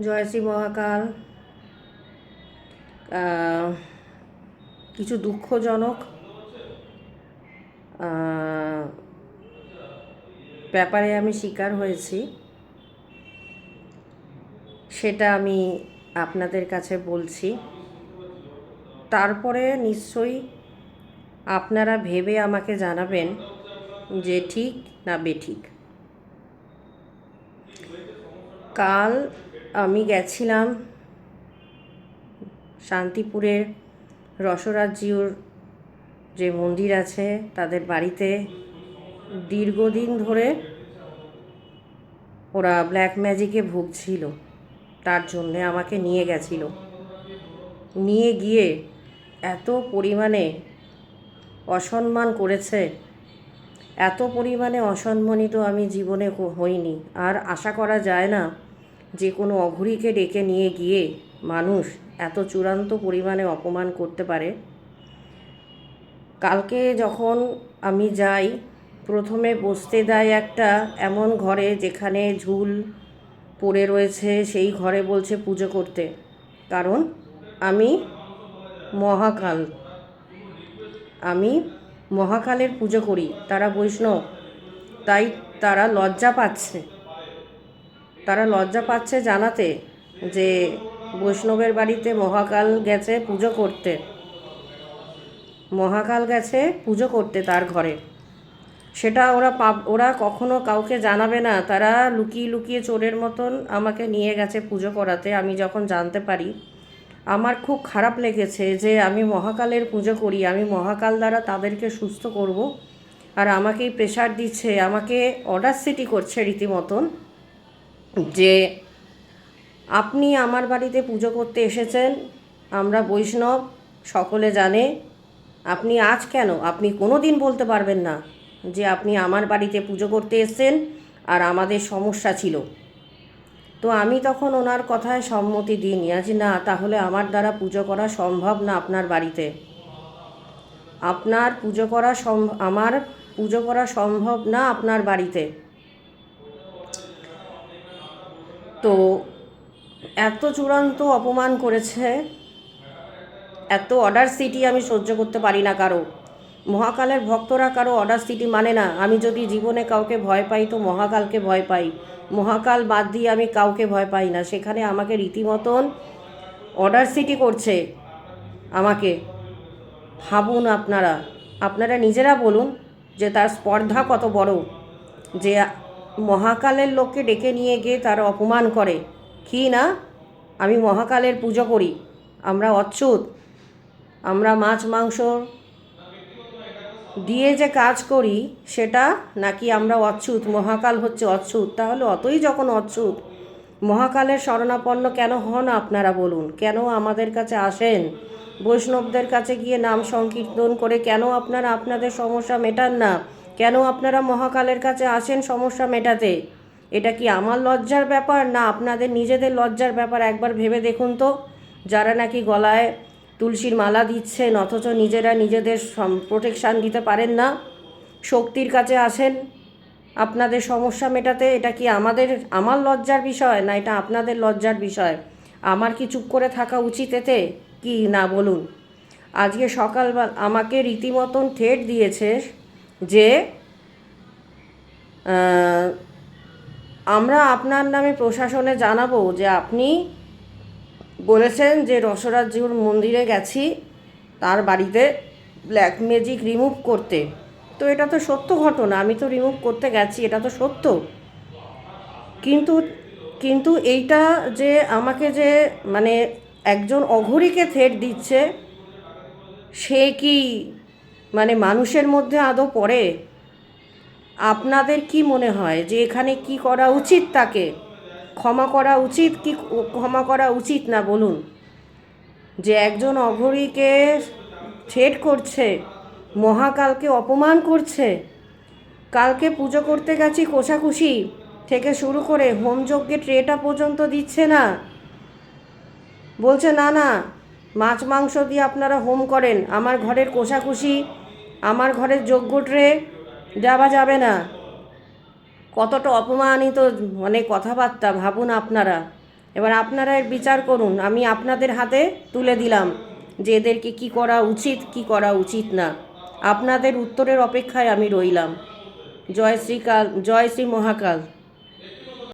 জয় শ্রী মহাকাল। কিছু দুঃখজনক ব্যাপারে আমি শিকার হয়েছি, সেটা আমি আপনাদের কাছে বলছি। তারপরে নিশ্চয়ই আপনারা ভেবে আমাকে জানাবেন যে ঠিক না বেঠিক। কাল আমি গেছিলাম শান্তিপুরের রসরাজ্যুর যে মন্দির আছে তাদের বাড়িতে। দীর্ঘদিন ধরে ওরা ব্ল্যাক ম্যাজিকে ভুগছিল, তার জন্যে আমাকে নিয়ে গেছিল। নিয়ে গিয়ে এত পরিমাণে অসম্মান করেছে, এত পরিমাণে অসম্মানিত আমি জীবনে হইনি। আর আশা করা যায় না যে কোনো অঘরীকে ডেকে নিয়ে গিয়ে মানুষ এত চূড়ান্ত পরিমাণে অপমান করতে পারে। কালকে যখন আমি যাই, প্রথমে বসতে দেয় একটা এমন ঘরে যেখানে ঝুল পড়ে রয়েছে, সেই ঘরে বলছে পুজো করতে। কারণ আমি মহাকাল, আমি মহাকালের পুজো করি, তারা বৈষ্ণব, তাই তারা লজ্জা পাচ্ছে জানাতে যে বৈষ্ণবের বাড়িতে মহাকাল গেছে পুজো করতে, মহাকাল গেছে পুজো করতে তার ঘরে। সেটা ওরা কখনো কাউকে জানাবে না। তারা লুকিয়ে লুকিয়ে চোরের মতন আমাকে নিয়ে গেছে পুজো করাতে। আমি যখন জানতে পারি, আমার খুব খারাপ লেগেছে যে আমি মহাকালের পুজো করি, আমি মহাকাল দ্বারা তাদেরকে সুস্থ করব, আর আমাকেই প্রেশার দিচ্ছে, আমাকে অডাসিটি করছে রীতিমতন যে আপনি আমার বাড়িতে পুজো করতে এসেছেন, আমরা বৈষ্ণব, সকলে জানে। আপনি আজ কেন, আপনি কোনো দিন বলতে পারবেন না যে আপনি আমার বাড়িতে পুজো করতে এসেছেন আর আমাদের সমস্যা ছিল। তো আমি তখন ওনার কথায় সম্মতি দিইনি, আজ না, তাহলে আমার দ্বারা পুজো করা সম্ভব না আপনার বাড়িতে, আমার পুজো করা সম্ভব না আপনার বাড়িতে। তো এত চূড়ান্ত অপমান করেছে, এত অডাসিটি আমি সহ্য করতে পারি না কারো। মহাকালের ভক্তরা কারো অডাসিটি মানে না। আমি যদি জীবনে কাউকে ভয় পাই তো মহাকালকে ভয় পাই, মহাকাল বাদ দিয়ে আমি কাউকে ভয় পাই না। সেখানে আমাকে রীতিমতন অডাসিটি করছে আমাকে। ভাবুন আপনারা নিজেরা বলুন যে তার স্পর্ধা কত বড়, যে মহাকালের লোককে ডেকে নিয়ে গিয়ে তার অপমান করে। কি না, আমি মহাকালের পুজো করি, আমরা অচ্যুত, আমরা মাছ মাংস দিয়ে যে কাজ করি সেটা নাকি আমরা অচ্যুত, মহাকাল হচ্ছে অচ্যুত। তাহলে অতই যখন অচ্যুত, মহাকালের শরণাপন্ন কেন হন আপনারা বলুন? কেন আমাদের কাছে আসেন? বৈষ্ণবদের কাছে গিয়ে নাম সংকীর্তন করে কেন আপনারা আপনাদের সমস্যা মেটান না? কেন আপনারা মহাকালের কাছে আসেন সমস্যা মেটাতে? এটা কি আমার লজ্জার ব্যাপার না আপনাদের নিজেদের লজ্জার ব্যাপার? একবার ভেবে দেখুন তো। যারা নাকি গলায় তুলসীর মালা দিচ্ছেন অথচ নিজেরা নিজেদের প্রোটেকশান দিতে পারেন না, শক্তির কাছে আসেন আপনাদের সমস্যা মেটাতে, এটা কি আমার লজ্জার বিষয় না এটা আপনাদের লজ্জার বিষয়? আমার কি চুপ করে থাকা উচিত এতে কি না বলুন? আজকে সকালবেলা আমাকে রীতিমতন থ্রেট দিয়েছে যে আমরা আপনার নামে প্রশাসনে জানাবো যে আপনি বলেছেন যে রসরাজ্যুর মন্দিরে গেছি তার বাড়িতে ব্ল্যাক ম্যাজিক রিমুভ করতে। তো এটা তো সত্য ঘটনা, আমি তো রিমুভ করতে গেছি, এটা তো সত্য। কিন্তু কিন্তু এইটা যে আমাকে যে মানে একজন অঘরীকে থ্রেট দিচ্ছে, সে কি মানে মানুষের মধ্যে আদৌ পড়ে? আপনাদের কি মনে হয় যে এখানে কি করা উচিত? তাকে ক্ষমা করা উচিত কি ক্ষমা করা উচিত না বলুন? যে একজন অঘরীকে থ্রেট করছে, মহাকালকে অপমান করছে। কালকে পুজো করতে গেছি, কোষাকুষি থেকে শুরু করে হোমযজ্ঞে ট্রেটা পর্যন্ত দিচ্ছে না, বলছে না না মাছ মাংস দিয়ে আপনারা হোম করেন, আমার ঘরের কোষাকুষি, আমার ঘরের যজ্ঞ ট্রে যাওয়া যাবে না। কতটা অপমানিত মানে কথাবার্তা ভাবুন আপনারা। এবার আপনারা এর বিচার করুন। আমি আপনাদের হাতে তুলে দিলাম যে এদেরকে কী করা উচিত, কী করা উচিত না। আপনাদের উত্তরের অপেক্ষায় আমি রইলাম। জয় শ্রী মহাকাল।